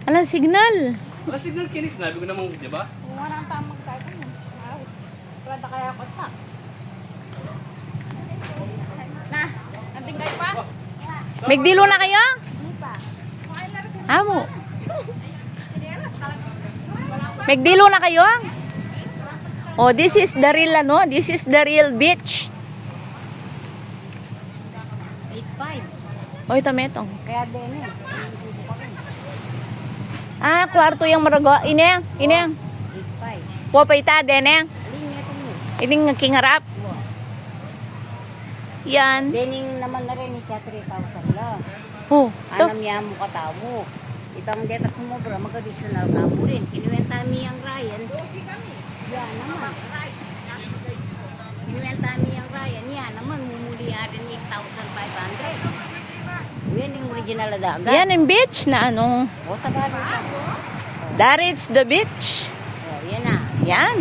Alang signal. Wala signal kini, sinabi ko namang, di ba? Wala ang tamang kayo mo. Wala kaya ako pa. Na, nanting kayo pa? Magdilo na kayo? Hindi pa. Amo. Magdilo na kayo? Oh, this is the real ano? This is the real beach. 8.5. Oy, tametong. Kaya din eh. Ah, kwarto yung marago. Ineng, ineng. 8.5. Popay deneng. Alin nga ito mo? Ining kingarap. Yan. Dening naman na rin siya 3,000 lang. Oh, to. Anam niya mo katawo. Itang deta sumobra, mag-additional ka mo rin. Kinuwenta mi ang Ryan. Yan naman. Kinuwenta mi ang Ryan. Yan naman, mumuli rin 8,500. Yan yung original na dagat. Yan ang beach na ano. O, tabago ka. That is the beach. O, yan na. Yan.